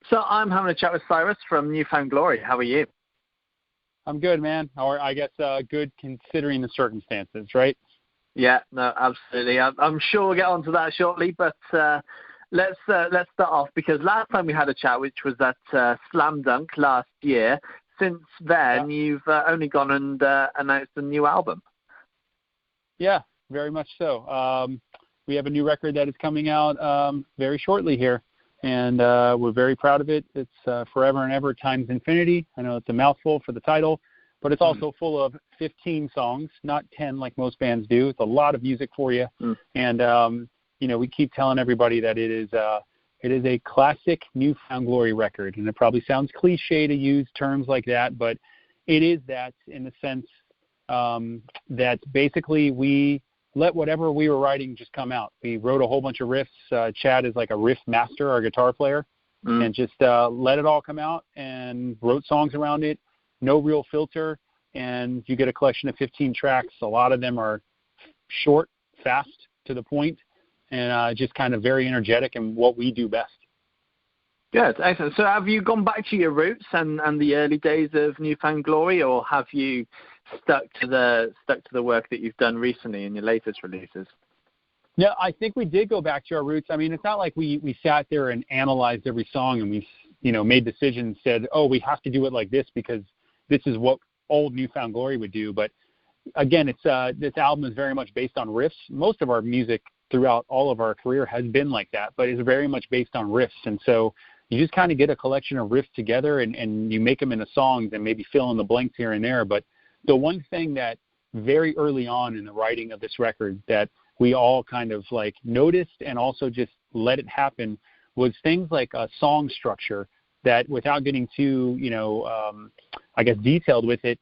So I'm having a chat with Cyrus from Newfound Glory. How are you? I'm good, man. Or I guess good considering the circumstances, right? Yeah, no, absolutely. I'm sure we'll get onto that shortly, but let's start off because last time we had a chat, which was at Slam Dunk last year. Since then, you've only gone and announced a new album. Yeah, very much so. We have a new record that is coming out very shortly here, and we're very proud of it. It's Forever and Ever Times Infinity. I know it's a mouthful for the title, but it's also full of 15 songs, not 10 like most bands do. It's a lot of music for you, and we keep telling everybody that it is a classic Newfound Glory record, and it probably sounds cliche to use terms like that, but it is that in the sense that basically we let whatever we were writing just come out. We wrote a whole bunch of riffs. Chad is like a riff master, our guitar player, and just let it all come out and wrote songs around it. No real filter, and you get a collection of 15 tracks. A lot of them are short, fast, to the point, and just kind of very energetic and what we do best. Good, excellent. So have you gone back to your roots and the early days of Newfound Glory, or have you stuck to the work that you've done recently in your latest releases? Yeah, I think we did go back to our roots. I mean, it's not like we sat there and analyzed every song and we made decisions, said, oh, we have to do it like this because this is what old Newfound Glory would do. But again, it's this album is very much based on riffs. Most of our music throughout all of our career has been like that, but it's very much based on riffs. And so you just kind of get a collection of riffs together and you make them into songs and maybe fill in the blanks here and there. But the one thing that very early on in the writing of this record that we all kind of like noticed and also just let it happen was things like a song structure that, without getting too, I guess, detailed with it,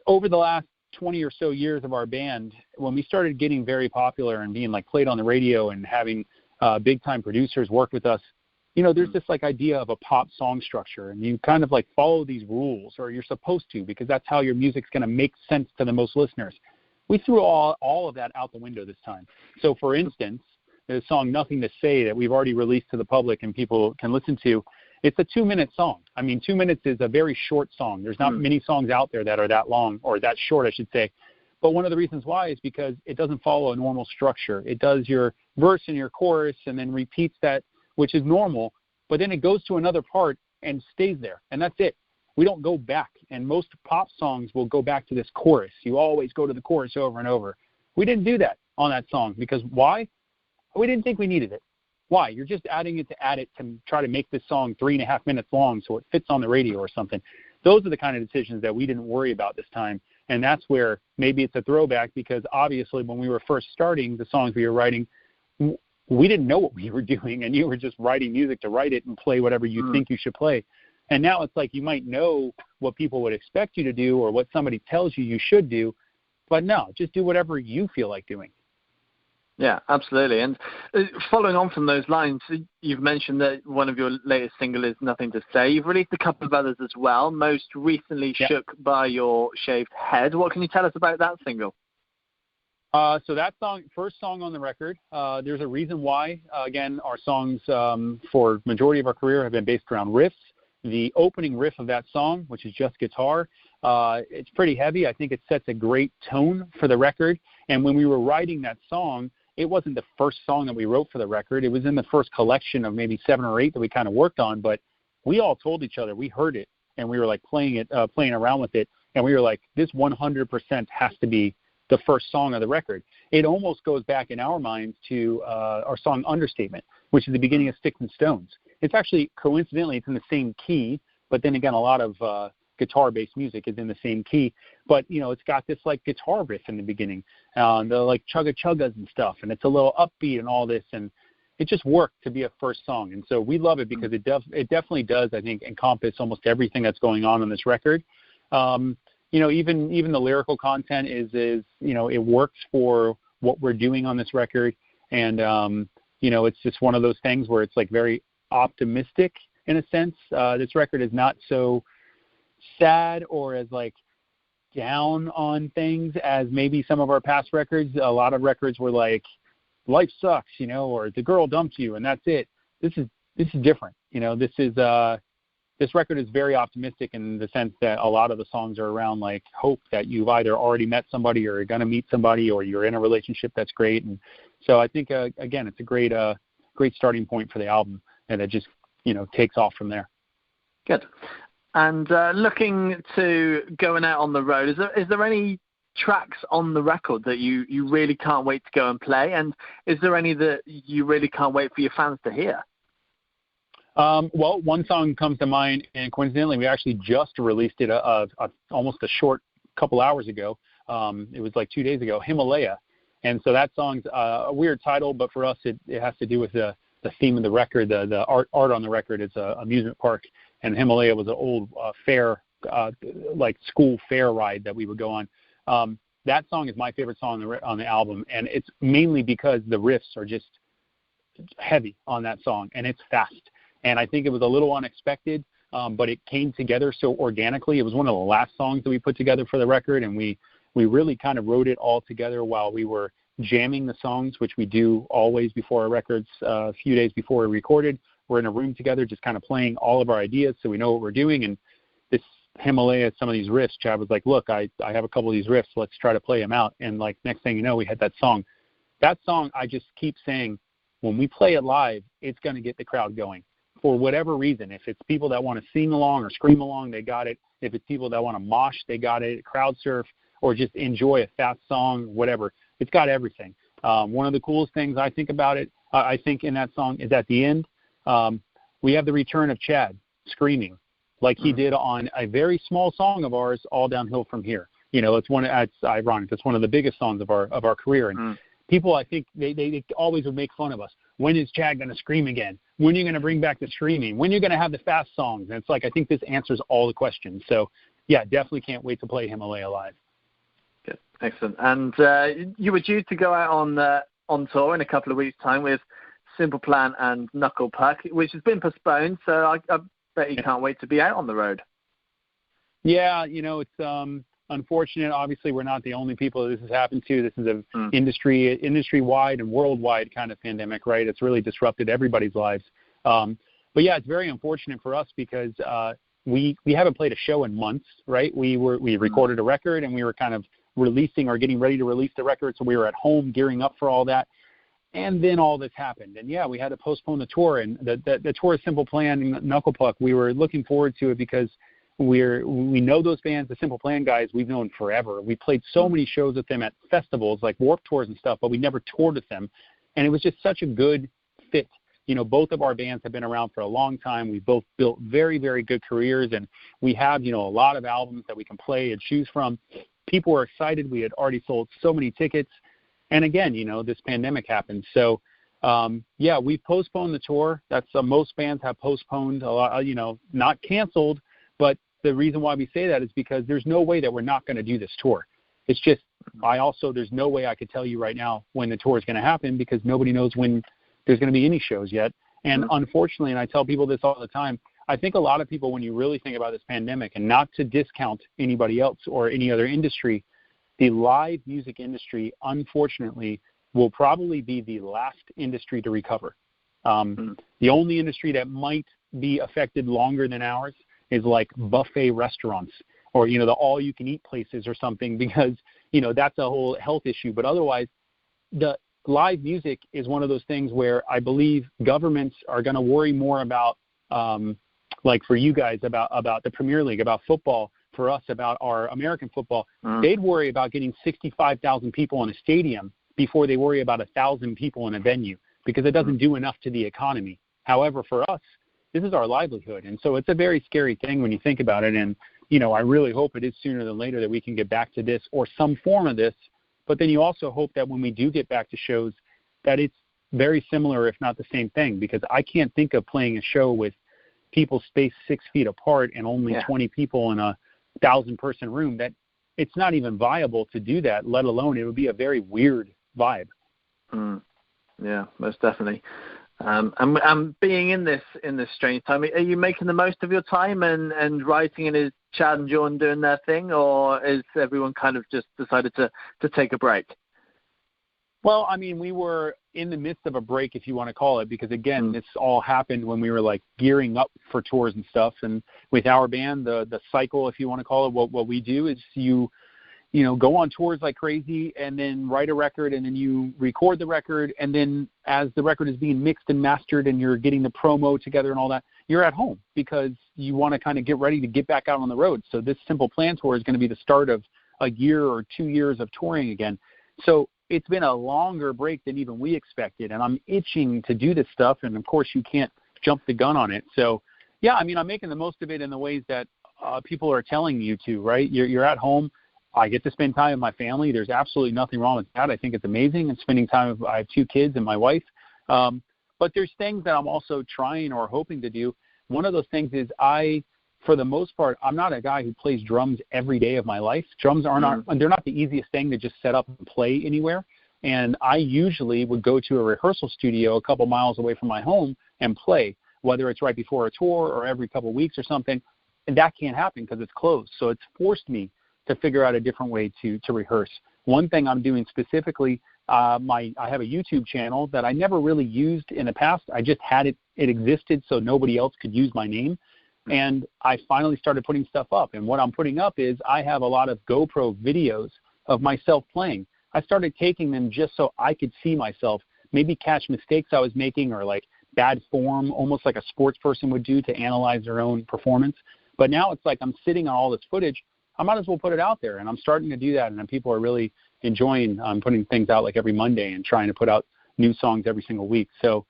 over the last 20 or so years of our band, when we started getting very popular and being like played on the radio and having big time producers work with us, there's this like idea of a pop song structure, and you kind of like follow these rules, or you're supposed to, because that's how your music's going to make sense to the most listeners. We threw all of that out the window this time. So for instance, the song Nothing to Say that we've already released to the public and people can listen to, it's a 2-minute song. I mean, 2 minutes is a very short song. There's not many songs out there that are that long, or that short, I should say. But one of the reasons why is because it doesn't follow a normal structure. It does your verse and your chorus and then repeats that, which is normal, but then it goes to another part and stays there, and that's it. We don't go back, and most pop songs will go back to this chorus. You always go to the chorus over and over. We didn't do that on that song, because why? We didn't think we needed it. Why? You're just adding it to add it to try to make this song 3.5 minutes long so it fits on the radio or something. Those are the kind of decisions that we didn't worry about this time, and that's where maybe it's a throwback, because obviously when we were first starting the songs we were writing, we didn't know what we were doing, and you were just writing music to write it and play whatever you think you should play. And now it's like you might know what people would expect you to do or what somebody tells you should do, but no, just do whatever you feel like doing. Yeah, absolutely. And following on from those lines, you've mentioned that one of your latest single is Nothing to Say. You've released a couple of others as well, most recently Shook by Your Shaved Head. What can you tell us about that single? So that song, first song on the record, there's a reason why. Again, our songs for majority of our career have been based around riffs. The opening riff of that song, which is just guitar, it's pretty heavy. I think it sets a great tone for the record. And when we were writing that song, it wasn't the first song that we wrote for the record. It was in the first collection of maybe 7 or 8 that we kind of worked on. But we all told each other, we heard it, and we were like playing around with it. And we were like, this 100% has to be the first song of the record. It almost goes back in our minds to our song Understatement, which is the beginning of Sticks and Stones. It's actually, coincidentally, it's in the same key, but then again, a lot of guitar-based music is in the same key. But, it's got this, like, guitar riff in the beginning, the, like, chugga-chuggas and stuff, and it's a little upbeat and all this, and it just worked to be a first song. And so we love it because it definitely does, I think, encompass almost everything that's going on this record. Even the lyrical content is it works for what we're doing on this record. And, it's just one of those things where it's like very optimistic in a sense. This record is not so sad or as like down on things as maybe some of our past records. A lot of records were like, life sucks, or the girl dumped you and that's it. This is this is different. This record is very optimistic in the sense that a lot of the songs are around like hope that you've either already met somebody or you're going to meet somebody or you're in a relationship that's great. And so I think, again, it's a great starting point for the album, and it just, takes off from there. Good. And looking to going out on the road, is there any tracks on the record that you really can't wait to go and play? And is there any that you really can't wait for your fans to hear? Well, one song comes to mind, and coincidentally, we actually just released it almost a short couple hours ago. It was like 2 days ago, Himalaya. And so that song's a weird title, but for us, it has to do with the theme of the record. The art on the record is an amusement park, and Himalaya was an old fair, like school fair ride that we would go on. That song is my favorite song on the album, and it's mainly because the riffs are just heavy on that song, and it's fast. And I think it was a little unexpected, but it came together so organically. It was one of the last songs that we put together for the record, and we really kind of wrote it all together while we were jamming the songs, which we do always before our records, a few days before we recorded. We're in a room together just kind of playing all of our ideas so we know what we're doing. And this Himalaya, some of these riffs, Chad was like, look, I have a couple of these riffs. Let's try to play them out. And, like, next thing you know, we had that song. That song, I just keep saying, when we play it live, it's going to get the crowd going. For whatever reason, if it's people that want to sing along or scream along, they got it. If it's people that want to mosh, they got it. Crowd surf or just enjoy a fast song, whatever. It's got everything. One of the coolest things I think about it, I think in that song is at the end, we have the return of Chad screaming like he did on a very small song of ours, All Downhill From Here. It's ironic. It's one of the biggest songs of our career. And people, I think, they always would make fun of us. When is Chad going to scream again? When are you going to bring back the screaming? When are you going to have the fast songs? And it's like, I think this answers all the questions. So, yeah, definitely can't wait to play Himalaya live. Good. Excellent. And you were due to go out on tour in a couple of weeks' time with Simple Plan and Knuckle Puck, which has been postponed. So I bet you can't wait to be out on the road. Yeah, it's unfortunate. Obviously, we're not the only people that this has happened to. This is an industry-wide and worldwide kind of pandemic, right? It's really disrupted everybody's lives. But yeah, it's very unfortunate for us because we haven't played a show in months, right? We recorded a record and we were kind of releasing or getting ready to release the record, so we were at home gearing up for all that. And then all this happened. And yeah, we had to postpone the tour. And the tour of Simple Plan and Knuckle Puck, we were looking forward to it because we know those bands, the Simple Plan guys, we've known forever. We played so many shows with them at festivals like Warped Tours and stuff, but we never toured with them. And it was just such a good fit. Both of our bands have been around for a long time. We've both built very, very good careers, and we have, a lot of albums that we can play and choose from. People were excited. We had already sold so many tickets. And again, this pandemic happened. So, yeah, we've postponed the tour. That's most bands have postponed a lot, not canceled, but the reason why we say that is because there's no way that we're not going to do this tour. It's just, there's no way I could tell you right now when the tour is going to happen because nobody knows when there's going to be any shows yet. And unfortunately, and I tell people this all the time, I think a lot of people, when you really think about this pandemic, and not to discount anybody else or any other industry, the live music industry, unfortunately, will probably be the last industry to recover. The only industry that might be affected longer than ours is like buffet restaurants or, the all-you-can-eat places or something because, that's a whole health issue. But otherwise, the live music is one of those things where I believe governments are going to worry more about, like for you guys, about the Premier League, about football, for us, about our American football. They'd worry about getting 65,000 people in a stadium before they worry about 1,000 people in a venue because it doesn't do enough to the economy. However, for us, this is our livelihood. And so it's a very scary thing when you think about it. And, I really hope it is sooner than later that we can get back to this or some form of this. But then you also hope that when we do get back to shows, that it's very similar, if not the same thing, because I can't think of playing a show with people spaced 6 feet apart and only 20 people in a 1,000-person room. That it's not even viable to do that, let alone it would be a very weird vibe. Yeah, most definitely. And being in this strange time, are you making the most of your time and writing, and is Chad and John doing their thing, or is everyone kind of just decided to take a break? Well, I mean, we were in the midst of a break, if you want to call it, because, again, this all happened when we were, like, gearing up for tours and stuff. And with our band, the cycle, if you want to call it, what we do is you go on tours like crazy and then write a record, and then you record the record. And then as the record is being mixed and mastered and you're getting the promo together and all that, you're at home because you want to kind of get ready to get back out on the road. So this Simple Plan tour is going to be the start of a year or 2 years of touring again. So it's been a longer break than even we expected, and I'm itching to do this stuff, and, of course, you can't jump the gun on it. So, yeah, I mean, I'm making the most of it in the ways that people are telling you to, right? You're at home. I get to spend time with my family. There's absolutely nothing wrong with that. I think it's amazing, and spending time with – I have 2 kids and my wife. But there's things that I'm also trying or hoping to do. One of those things is for the most part, I'm not a guy who plays drums every day of my life. Drums they're not the easiest thing to just set up and play anywhere. And I usually would go to a rehearsal studio a couple miles away from my home and play, whether it's right before a tour or every couple of weeks or something. And that can't happen because it's closed. So it's forced me to figure out a different way to rehearse. One thing I'm doing specifically, I have a YouTube channel that I never really used in the past. I just had it existed so nobody else could use my name. And I finally started putting stuff up. And what I'm putting up is I have a lot of GoPro videos of myself playing. I started taking them just so I could see myself, maybe catch mistakes I was making or like bad form, almost like a sports person would do to analyze their own performance. But now it's like I'm sitting on all this footage. I might as well put it out there. And I'm starting to do that. And people are really enjoying putting things out like every Monday and trying to put out new songs every single week. So,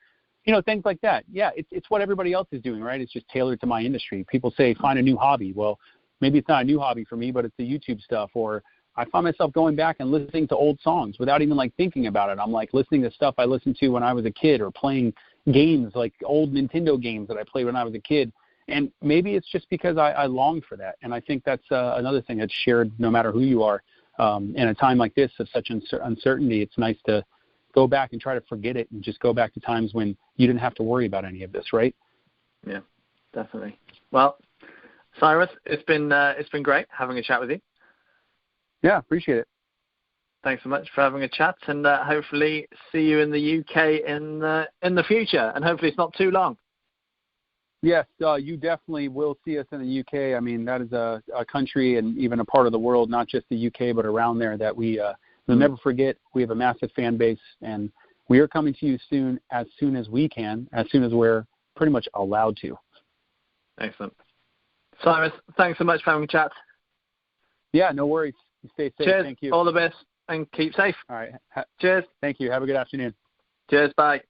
things like that. Yeah, it's what everybody else is doing, right? It's just tailored to my industry. People say, find a new hobby. Well, maybe it's not a new hobby for me, but it's the YouTube stuff. Or I find myself going back and listening to old songs without even, like, thinking about it. I'm, like, listening to stuff I listened to when I was a kid or playing games, like old Nintendo games that I played when I was a kid. And maybe it's just because I long for that. And I think that's another thing that's shared no matter who you are. In a time like this of such uncertainty, it's nice to go back and try to forget it and just go back to times when you didn't have to worry about any of this, right? Yeah, definitely. Well, Cyrus, it's been great having a chat with you. Yeah, appreciate it. Thanks so much for having a chat, and hopefully see you in the UK in the future, and hopefully it's not too long. Yes, you definitely will see us in the UK. I mean, that is a country and even a part of the world, not just the UK, but around there that we'll never forget. We have a massive fan base, and we are coming to you soon as we can, as soon as we're pretty much allowed to. Excellent. Cyrus, thanks so much for having a chat. Yeah, no worries. You stay safe. Cheers. Thank you. All the best, and keep safe. All right. Cheers. Thank you. Have a good afternoon. Cheers. Bye.